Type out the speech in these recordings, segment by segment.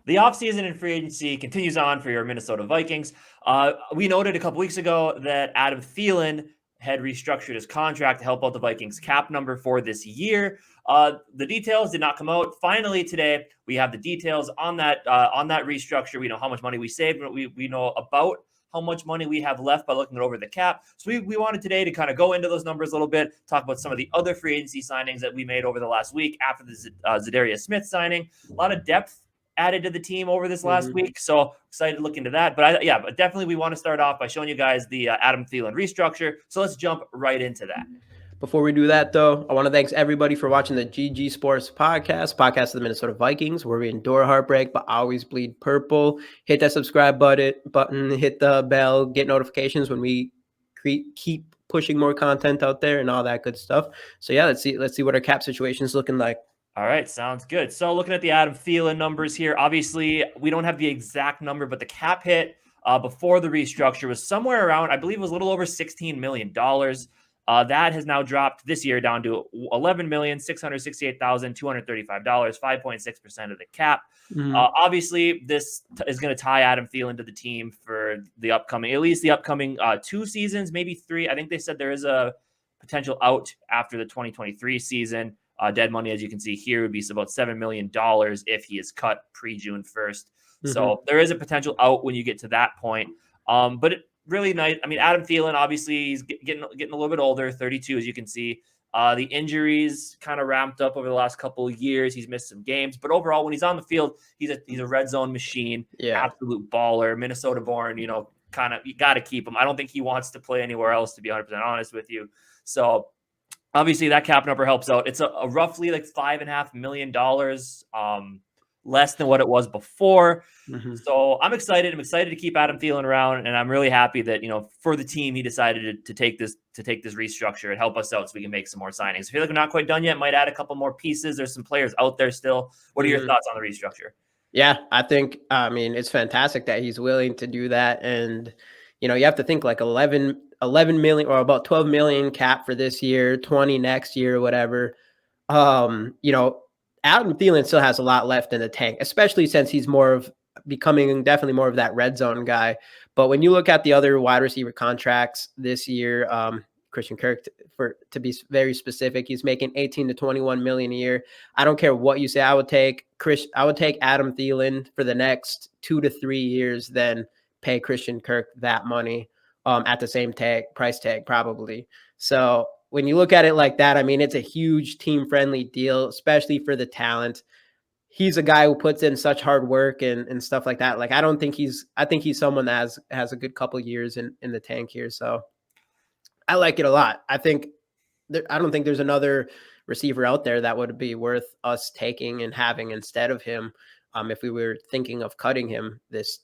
The offseason and free agency continues on for your Minnesota Vikings. We noted a couple weeks ago that Adam Thielen had restructured his contract to help out the Vikings cap number for this year. The details did not come out. Finally, today we have the details on that restructure. We know how much money we saved. We know about how much money we have left by looking over the cap. So we wanted today to kind of go into those numbers a little bit, talk about some of the other free agency signings that we made over the last week after the Zadarius Smith signing. A lot of depth added to the team over this last week. So excited to look into that. But but definitely we want to start off by showing you guys the Adam Thielen restructure. So let's jump right into that. Before we do that, though, I want to thank everybody for watching the GG Sports podcast of the Minnesota Vikings, where we endure heartbreak but always bleed purple. Hit that subscribe button, hit the bell, get notifications when we keep pushing more content out there and all that good stuff. So yeah, let's see what our cap situation is looking like. All right, sounds good. So looking at the Adam Thielen numbers here, obviously we don't have the exact number, but the cap hit before the restructure was somewhere around, I believe it was a little over $16 million. That has now dropped this year down to $11,668,235, 5.6% of the cap. Obviously, this is going to tie Adam Thielen to the team for at least the upcoming 2 seasons, maybe 3. I think they said there is a potential out after the 2023 season. Dead money, as you can see here, would be about $7 million if he is cut pre-June 1st. So there is a potential out when you get to that point. But really nice. I mean, Adam Thielen, obviously, he's getting a little bit older, 32, as you can see. The injuries kind of ramped up over the last couple of years. He's missed some games. But overall, when he's on the field, he's a red zone machine, absolute baller, Minnesota-born, you got to keep him. I don't think he wants to play anywhere else, to be 100% honest with you. So obviously, that cap number helps out. It's a roughly like $5.5 million less than what it was before. So I'm excited. I'm excited to keep Adam Thielen around, and I'm really happy that for the team he decided to take this restructure and help us out so we can make some more signings. I feel like we're not quite done yet. Might add a couple more pieces. There's some players out there still. What are your thoughts on the restructure? Yeah, I think it's fantastic that he's willing to do that, and you have to think like 11 million or about 12 million cap for this year, 20 next year, or whatever. Adam Thielen still has a lot left in the tank, especially since he's becoming definitely more of that red zone guy. But when you look at the other wide receiver contracts this year, Christian Kirk, to be very specific, he's making 18 to 21 million a year. I don't care what you say. I would take Adam Thielen for the next 2 to 3 years, then pay Christian Kirk that money at the same price tag probably. So when you look at it like that, I mean, it's a huge team-friendly deal, especially for the talent. He's a guy who puts in such hard work and stuff like that. Like, I think he's someone that has a good couple years in the tank here. So I like it a lot. I don't think there's another receiver out there that would be worth us taking and having instead of him if we were thinking of cutting him this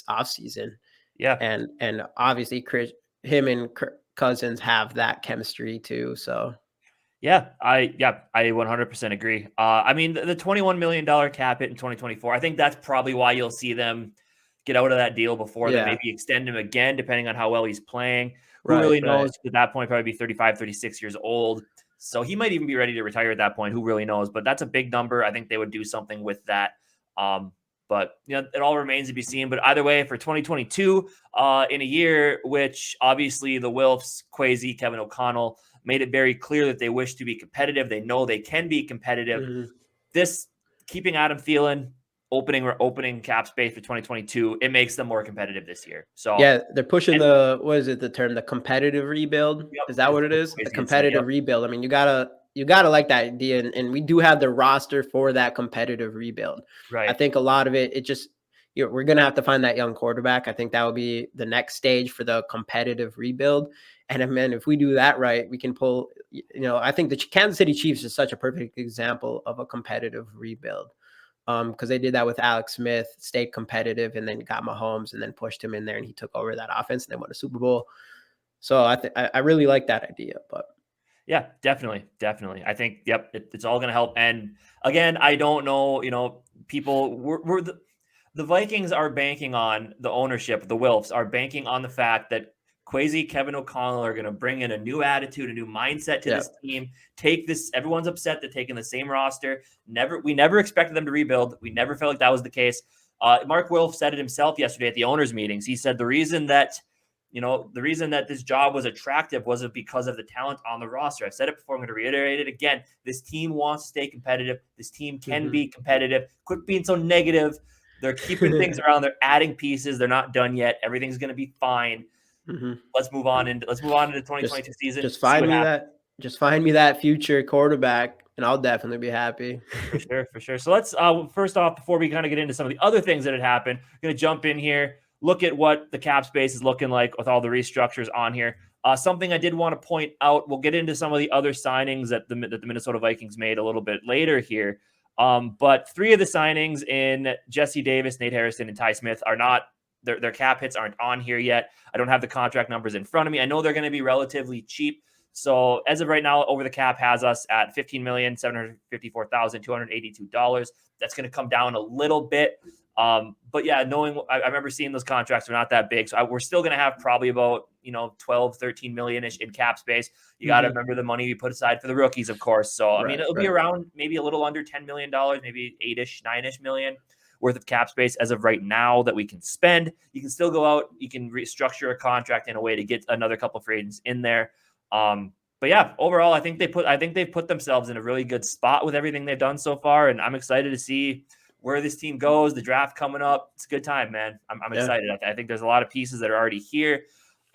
offseason. Yeah. And obviously him and Cousins have that chemistry too. So I 100% agree. I mean, the $21 million cap hit in 2024, I think that's probably why you'll see them get out of that deal before they maybe extend him again, depending on how well he's playing. Who really knows? At that point, probably be 35, 36 years old. So he might even be ready to retire at that point. Who really knows? But that's a big number. I think they would do something with that. But it all remains to be seen. But either way, for 2022, in a year which obviously the Wilfs, Kwesi, Kevin O'Connell made it very clear that they wish to be competitive. They know they can be competitive. This keeping Adam Thielen opening cap space for 2022, it makes them more competitive this year. So yeah, they're pushing the term, the competitive rebuild. Yep. Is that what it is? The competitive rebuild. I mean, you gotta like that idea, and we do have the roster for that competitive rebuild. Right. I think a lot of it just we're gonna have to find that young quarterback. I think that will be the next stage for the competitive rebuild. And if we do that right, we can pull. I think the Kansas City Chiefs is such a perfect example of a competitive rebuild. Because they did that with Alex Smith, stayed competitive, and then got Mahomes, and then pushed him in there, and he took over that offense, and they won a Super Bowl. So I really like that idea. But yeah, definitely. I think it's all going to help. And again, I don't know. People the Vikings are banking on the ownership. The Wilfs are banking on the fact that Kwesi, Kevin O'Connell are going to bring in a new attitude, a new mindset to this team. Take this. Everyone's upset they're taking the same roster. We never expected them to rebuild. We never felt like that was the case. Mark Wilf said it himself yesterday at the owners' meetings. He said the reason that this job was attractive wasn't because of the talent on the roster. I've said it before. I'm going to reiterate it again. This team wants to stay competitive. This team can be competitive. Quit being so negative. They're keeping things around. They're adding pieces. They're not done yet. Everything's going to be fine. Let's move on into the 2022 season. Just find me that future quarterback, and I'll definitely be happy. For sure. So let's first off, before we kind of get into some of the other things that had happened, I'm going to jump in here, look at what the cap space is looking like with all the restructures on here. Something I did want to point out, we'll get into some of the other signings that the Minnesota Vikings made a little bit later here. But 3 of the signings in Jesse Davis, Nate Harrison, and Ty Smith are not, their cap hits aren't on here yet. I don't have the contract numbers in front of me. I know they're going to be relatively cheap. So as of right now, Over the Cap has us at $15,754,282. That's going to come down a little bit. But yeah, I remember seeing those contracts are not that big. So we're still going to have probably about, 12, 13 million-ish in cap space. You got to remember the money we put aside for the rookies, of course. So, I mean, it'll be around maybe a little under $10 million, maybe 8-ish, 9-ish million worth of cap space as of right now that we can spend. You can still go out. You can restructure a contract in a way to get another couple of free agents in there. But yeah, overall, I think they've put themselves in a really good spot with everything they've done so far. And I'm excited to see where this team goes, the draft coming up. It's a good time, man. I'm excited. I think there's a lot of pieces that are already here,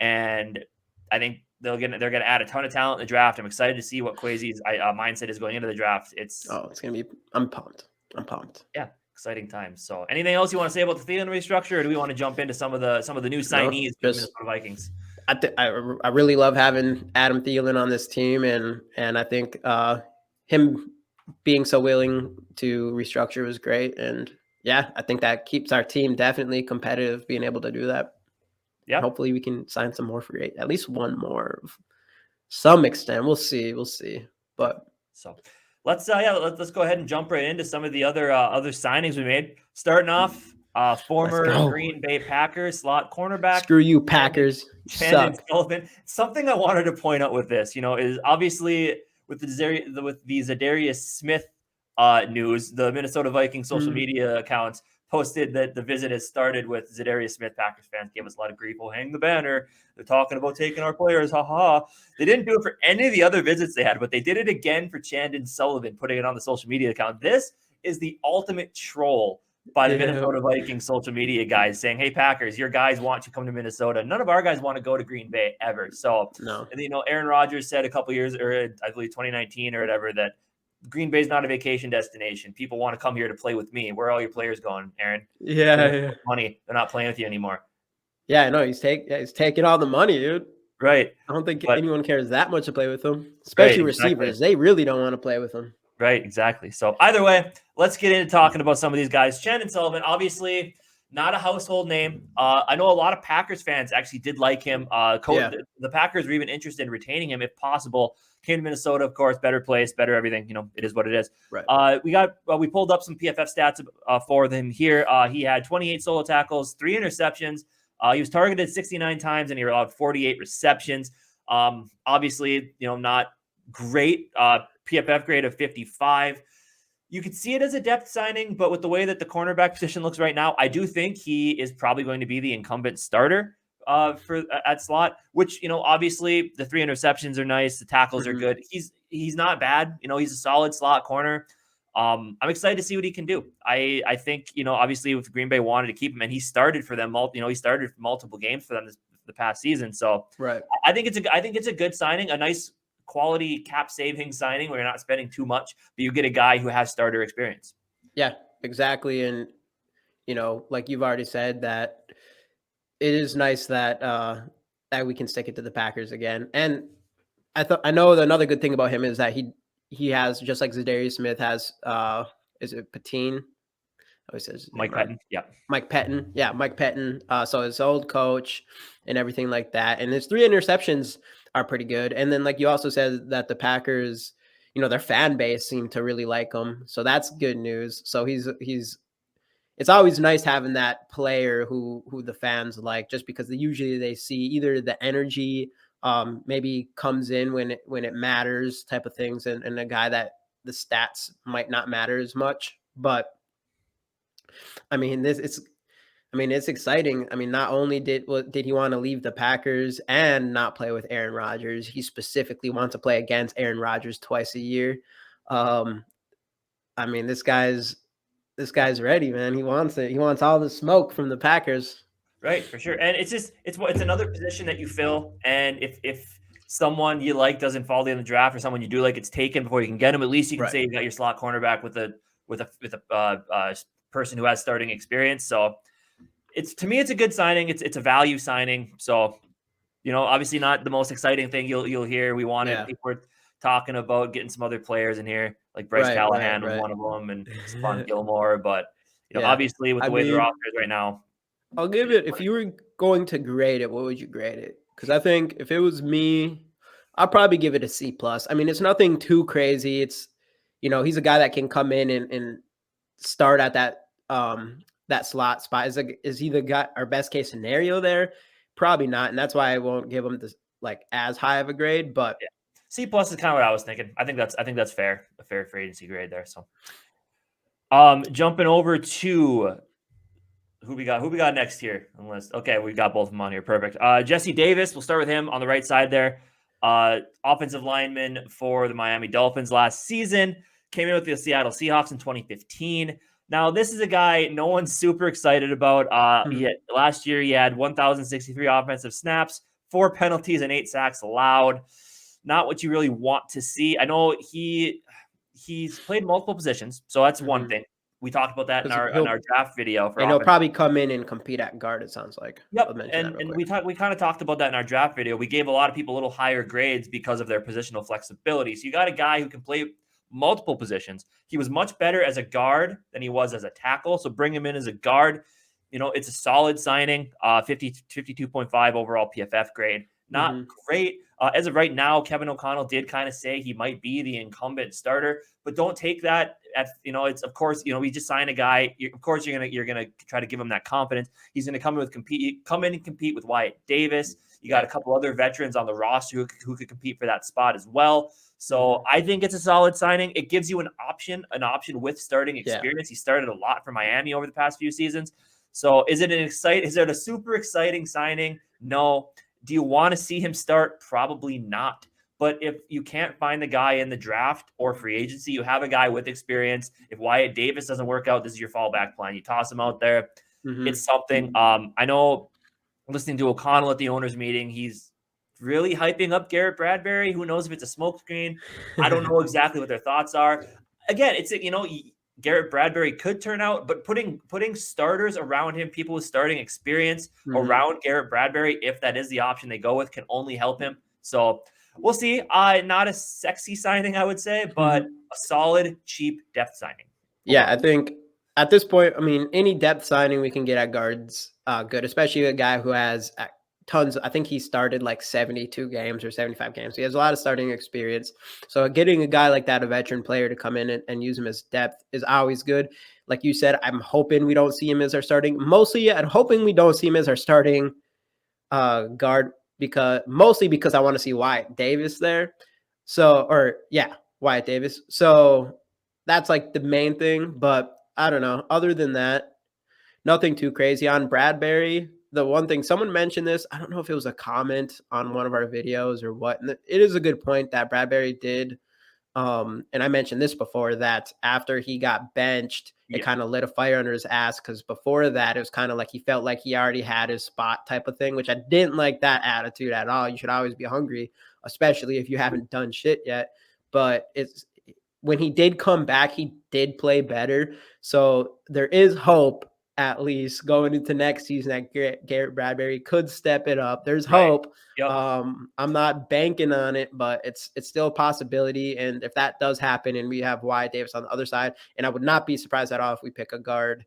and I think they're going to add a ton of talent in the draft. I'm excited to see what Kwesi's mindset is going into the draft. It's going to be, I'm pumped. Yeah. Exciting times. So anything else you want to say about the Thielen restructure, or do we want to jump into some of the new signees for the Minnesota Vikings? I really love having Adam Thielen on this team, and I think him being so willing to restructure was great. And yeah, I think that keeps our team definitely competitive, being able to do that. Yeah. Hopefully we can sign some more free agents, at least one more of some extent. We'll see. But so let's go ahead and jump right into some of the other signings we made. Starting off, former Green Bay Packers slot cornerback. Screw you, Packers. Chandon Sullivan. Something I wanted to point out with this, is obviously with the Zadarius Smith news, the Minnesota Vikings social media accounts posted that the visit has started with Zadarius Smith. Packers fans gave us a lot of grief. We'll hang the banner. They're talking about taking our players. Ha ha. They didn't do it for any of the other visits they had, but they did it again for Chandon Sullivan, putting it on the social media account. This is the ultimate troll by the Minnesota Vikings social media guys saying, hey, Packers, your guys want to come to Minnesota. None of our guys want to go to Green Bay ever. So, and, Aaron Rodgers said a couple years, or I believe 2019 or whatever, that Green Bay's not a vacation destination. People want to come here to play with me. Where are all your players going, Aaron? Yeah. Money. They're not playing with you anymore. Yeah, I know. He's taking all the money, dude. Right. I don't think anyone cares that much to play with him, especially receivers. Exactly. They really don't want to play with him. Right, exactly. So either way, let's get into talking about some of these guys. Chandon Sullivan, obviously not a household name. I know a lot of Packers fans actually did like him. The Packers were even interested in retaining him if possible. Came to Minnesota, of course, better place, better everything. It is what it is. Right. We pulled up some PFF stats for them here. He had 28 solo tackles, 3 interceptions. He was targeted 69 times, and he allowed 48 receptions. Obviously, not great. PFF grade of 55. You could see it as a depth signing, but with the way that the cornerback position looks right now, I do think he is probably going to be the incumbent starter at slot, which, obviously the 3 interceptions are nice. The tackles are good. He's not bad. He's a solid slot corner. I'm excited to see what he can do. I think, obviously with Green Bay wanted to keep him, and he started for them. He started multiple games for them the past season. So right. I think it's a good signing, a nice quality cap saving signing where you're not spending too much, but you get a guy who has starter experience. Yeah, exactly. And, like you've already said, that it is nice that that we can stick it to the Packers again. And I know another good thing about him is that he has, just like Zadarius Smith has, is it Patine? Oh, he says Mike Pettin. Yeah. Mike Pettin. Yeah, Mike Pettin. So his old coach and everything like that. And his 3 interceptions are pretty good. And then, like you also said, that the Packers, their fan base seemed to really like him. So that's good news. So it's always nice having that player who the fans like, just because usually they see either the energy maybe comes in when it matters type of things, and a guy that the stats might not matter as much. But I mean, it's exciting. I mean, not only did he want to leave the Packers and not play with Aaron Rodgers, he specifically wants to play against Aaron Rodgers twice a year. Um, I mean, this guy's ready, man. He wants it. He wants all the smoke from the Packers. Right, for sure. And it's another position that you fill. And if someone you like doesn't fall in the draft, or someone you do like gets taken before you can get him, at least you can Right. say you got your slot cornerback with a person who has starting experience. So to me, it's a good signing. It's a value signing. So, obviously not the most exciting thing you'll hear. People were talking about getting some other players in here, like Bryce Callahan was one of them, and Stephon Gilmore. But obviously with the way the roster is right now, I'll give it, if you were going to grade it, what would you grade it? Because I think if it was me, I'll probably give it a C+. I mean, it's nothing too crazy. It's, he's a guy that can come in and start at that slot spot. Is he the guy, our best case scenario there? Probably not. And that's why I won't give him this as high of a grade, but C+ is kind of what I was thinking. I think that's fair. A fair free agency grade there. So jumping over to who we got next here on the list. Okay, we got both of them on here. Perfect. Jesse Davis, we'll start with him on the right side there. Offensive lineman for the Miami Dolphins last season. Came in with the Seattle Seahawks in 2015. Now, this is a guy no one's super excited about. Last year, he had 1,063 offensive snaps, 4 penalties, and 8 sacks allowed. Not what you really want to see. I know he's played multiple positions, so that's one thing. We talked about that in our draft video. And he'll probably come in and compete at guard, it sounds like. Yep, and we kind of talked about that in our draft video. We gave a lot of people a little higher grades because of their positional flexibility. So you got a guy who can play multiple positions. He was much better as a guard than he was as a tackle, so bring him in as a guard. It's a solid signing, 52.5 overall PFF grade. Not great. As of right now, Kevin O'Connell did kind of say he might be the incumbent starter, but don't take that it's, of course, we just signed a guy. Of course, you're gonna try to give him that confidence. He's gonna come in and compete with Wyatt Davis. You got a couple other veterans on the roster who could compete for that spot as well. So I think it's a solid signing. It gives you an option with starting experience. He started a lot for Miami over the past few seasons. So is it a super exciting signing? No. Do you want to see him start? Probably not. But if you can't find the guy in the draft or free agency, you have a guy with experience. If Wyatt Davis doesn't work out, this is your fallback plan. You toss him out there. It's something. I know listening to O'Connell at the owners meeting, he's really hyping up Garrett Bradbury. Who knows if it's a smokescreen? I don't know exactly what their thoughts are. Again, it's Garrett Bradbury could turn out, but putting starters around him, people with starting experience around Garrett Bradbury, if that is the option they go with, can only help him. So we'll see. Not a sexy signing, I would say, but a solid, cheap depth signing. Yeah, I think at this point, I mean, any depth signing we can get at guards, good, especially a guy who has tons. I think he started 72 games or 75 games. He has a lot of starting experience. So getting a guy like that, a veteran player, to come in and use him as depth is always good. Like you said, I'm hoping we don't see him as our starting. Mostly, I'm hoping we don't see him as our starting guard because I want to see Wyatt Davis there. Wyatt Davis. So that's the main thing. But I don't know. Other than that, nothing too crazy on Bradbury. The one thing someone mentioned this, I don't know if it was a comment on one of our videos or what. And it is a good point that Bradbury did. And I mentioned this before, that after he got benched, it kind of lit a fire under his ass. Because before that, it was kind of like he felt like he already had his spot type of thing, which I didn't like that attitude at all. You should always be hungry, especially if you haven't done shit yet. But when he did come back, he did play better. So there is hope, at least going into next season, that Garrett Bradbury could step it up. There's hope. Yep. I'm not banking on it, but it's still a possibility. And if that does happen and we have Wyatt Davis on the other side, and I would not be surprised at all if we pick a guard,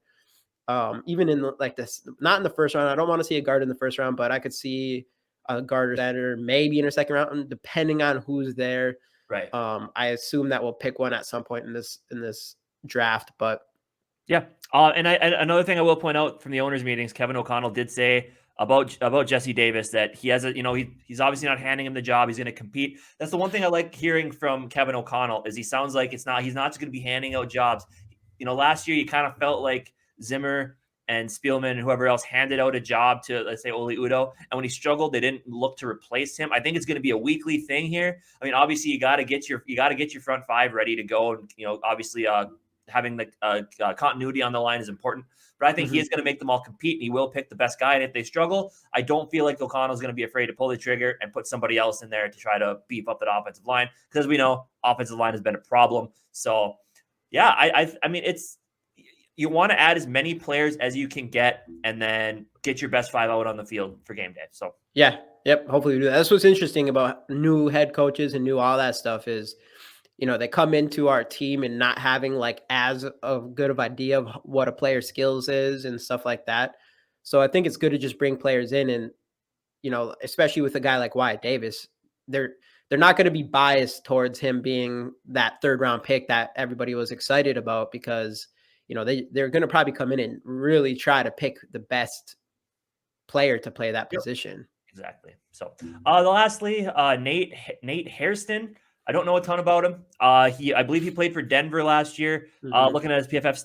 even in this, not in the first round. I don't want to see a guard in the first round, but I could see a guard or center maybe in the second round, depending on who's there. Right. I assume that we'll pick one at some point in this draft, but yeah. And another thing I will point out from the owners' meetings, Kevin O'Connell did say about Jesse Davis that he has he's obviously not handing him the job. He's going to compete. That's the one thing I like hearing from Kevin O'Connell, is he sounds like he's not just going to be handing out jobs. Last year you kind of felt like Zimmer and Spielman and whoever else handed out a job to, let's say, Oli Udo. And when he struggled, they didn't look to replace him. I think it's going to be a weekly thing here. I mean, obviously you got to get your front five ready to go. And, obviously having the continuity on the line is important. But I think he is going to make them all compete, and he will pick the best guy. And if they struggle, I don't feel like O'Connell is going to be afraid to pull the trigger and put somebody else in there to try to beef up that offensive line, because we know offensive line has been a problem. So, yeah, I mean, you want to add as many players as you can get, and then get your best five out on the field for game day. So, yeah, yep. Hopefully we do that. That's what's interesting about new head coaches and all that stuff is, they come into our team and not having like as a good of idea of what a player's skills is and stuff like that. So I think it's good to just bring players in, and, especially with a guy like Wyatt Davis, they're not going to be biased towards him being that third round pick that everybody was excited about, because, they're going to probably come in and really try to pick the best player to play that position. Exactly. So lastly, Nate Hairston. I don't know a ton about him. I believe he played for Denver last year. Looking at his PFF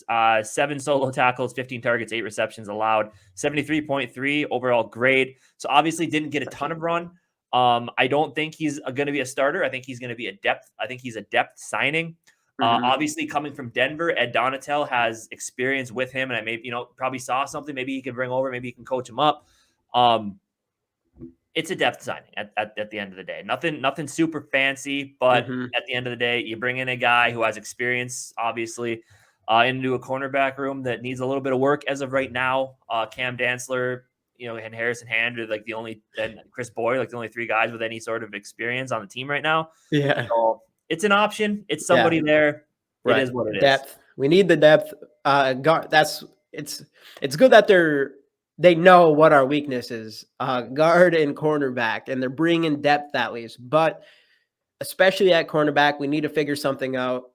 stats, 7 solo tackles, 15 targets, 8 receptions allowed, 73.3 overall grade. So obviously didn't get a ton of run. I don't think he's going to be a starter. I think he's going to be a depth. I think he's a depth signing. Obviously coming from Denver, Ed Donatel has experience with him, and I maybe, probably saw something maybe he can bring over, maybe he can coach him up. It's a depth signing at the end of the day. Nothing super fancy, but at the end of the day, you bring in a guy who has experience, obviously, into a cornerback room that needs a little bit of work as of right now. Cam Dantzler, and Harrison Hand are like and Chris Boyer, like the only 3 guys with any sort of experience on the team right now. Yeah. So it's an option. It's somebody there. Right. It is what it is. Depth. We need the depth. It's good that they know what our weakness is, guard and cornerback, and they're bringing depth at least. But especially at cornerback, we need to figure something out.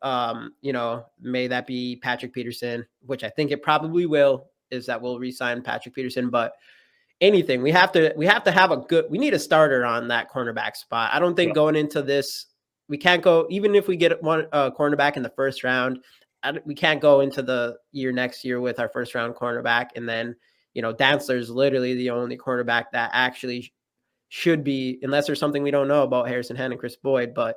May that be Patrick Peterson, which I think it probably will, is that we'll re-sign Patrick Peterson. But anything, we have to have we need a starter on that cornerback spot. I don't think going into this, we can't go, even if we get one cornerback in the first round, we can't go into the next year with our first round cornerback. And then, Dantzler is literally the only cornerback that actually should be, unless there's something we don't know about Harrison Hand and Chris Boyd, but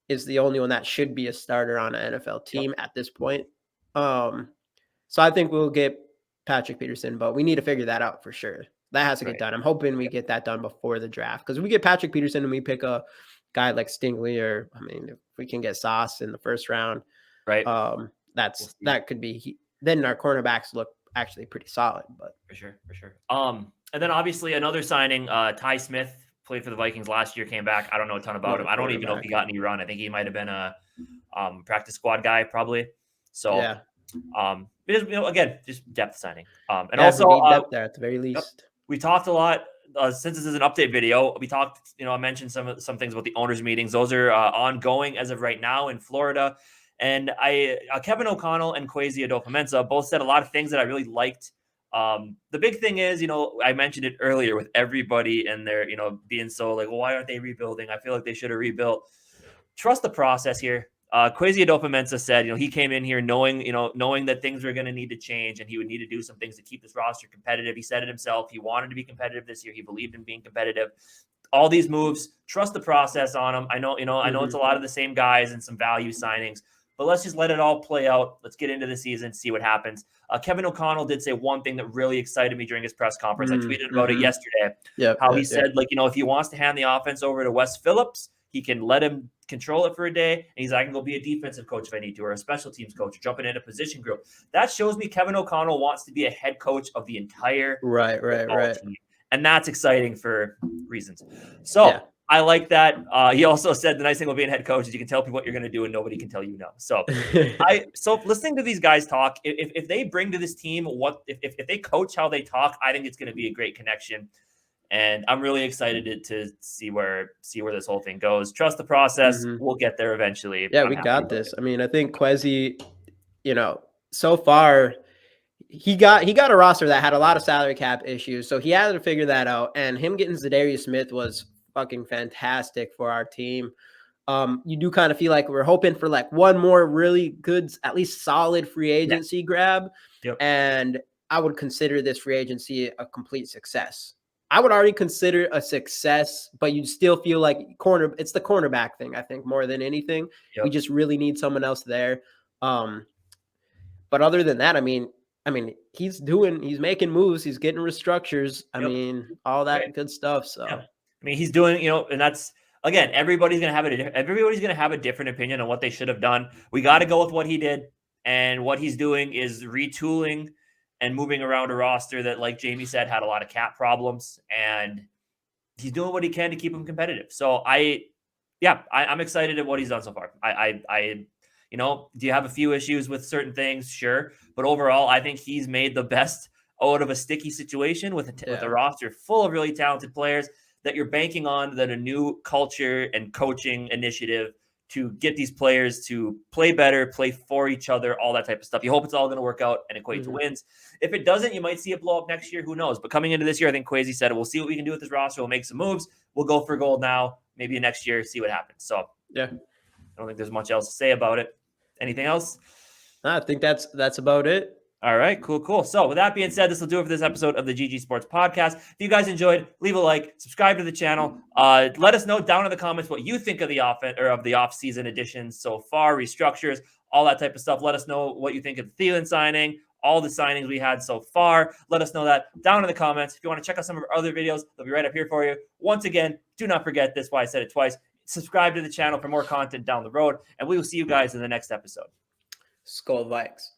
is the only one that should be a starter on an NFL team at this point. So I think we'll get Patrick Peterson, but we need to figure that out for sure. That has to get done. I'm hoping we get that done before the draft, because if we get Patrick Peterson and we pick a guy like Stingley, or if we can get Sauce in the first round, right? That could be. Then our cornerbacks look actually pretty solid, but for sure. And then obviously another signing, Ty Smith, played for the Vikings last year, came back. I don't know a ton about him. I don't even know if he got any run. I think he might have been a practice squad guy probably. So yeah. Again, just depth signing. And also we need depth there at the very least. We talked a lot. Since this is an update video, we talked, I mentioned some things about the owners' meetings. Those are ongoing as of right now in Florida. And Kevin O'Connell and Kwesi Adofo-Mensah both said a lot of things that I really liked. The big thing is, I mentioned it earlier with everybody and their, being so like, well, why aren't they rebuilding? I feel like they should have rebuilt. Trust the process here. Kwesi Adofo-Mensah said, he came in here knowing that things were going to need to change and he would need to do some things to keep this roster competitive. He said it himself. He wanted to be competitive this year. He believed in being competitive. All these moves, trust the process on them. I know, I know it's a lot of the same guys and some value signings, but let's just let it all play out. Let's get into the season, see what happens. Kevin O'Connell did say one thing that really excited me during his press conference. I tweeted about it yesterday. He said, if he wants to hand the offense over to Wes Phillips, he can let him control it for a day. And he's like, I can go be a defensive coach if I need to, or a special teams coach, or jumping into position group. That shows me Kevin O'Connell wants to be a head coach of the entire team. And that's exciting for reasons. So I like that. He also said the nice thing about being a head coach is you can tell people what you're going to do and nobody can tell you no. So so listening to these guys talk, if they bring to this team if they coach how they talk, I think it's going to be a great connection. And I'm really excited to see where this whole thing goes. Trust the process. We'll get there eventually. Yeah, we got this. I mean, I think Kwesi, so far he got a roster that had a lot of salary cap issues. So he had to figure that out. And him getting Zadarius Smith was fucking fantastic for our team. You do kind of feel like we're hoping for like one more really good, at least solid free agency grab. Yep. And I would consider this free agency a complete success. I would already consider a success, but you'd still feel like it's the cornerback thing, I think, more than anything. Yep. We just really need someone else there. But other than that, I mean, he's making moves, he's getting restructures. I mean, all that good stuff. So I mean, he's doing, and that's, again, everybody's gonna have a different opinion on what they should have done. We got to go with what he did, and what he's doing is retooling and moving around a roster that, like Jamie said, had a lot of cap problems, and he's doing what he can to keep them competitive. So I'm excited at what he's done so far. Do you have a few issues with certain things? Sure. But overall, I think he's made the best out of a sticky situation with a roster full of really talented players that you're banking on, that a new culture and coaching initiative to get these players to play better, play for each other, all that type of stuff. You hope it's all going to work out and equate to wins. If it doesn't, you might see it blow up next year. Who knows? But coming into this year, I think Kwesi said, we'll see what we can do with this roster. We'll make some moves. We'll go for gold now. Maybe next year, see what happens. So yeah, I don't think there's much else to say about it. Anything else? I think that's about it. All right, cool. So with that being said, this will do it for this episode of the GG Sports Podcast. If you guys enjoyed, leave a like, subscribe to the channel. Let us know down in the comments what you think of the off-season additions so far, restructures, all that type of stuff. Let us know what you think of the Thielen signing, all the signings we had so far. Let us know that down in the comments. If you want to check out some of our other videos, they'll be right up here for you. Once again, do not forget this, why I said it twice. Subscribe to the channel for more content down the road, and we will see you guys in the next episode. SKOL Vikes.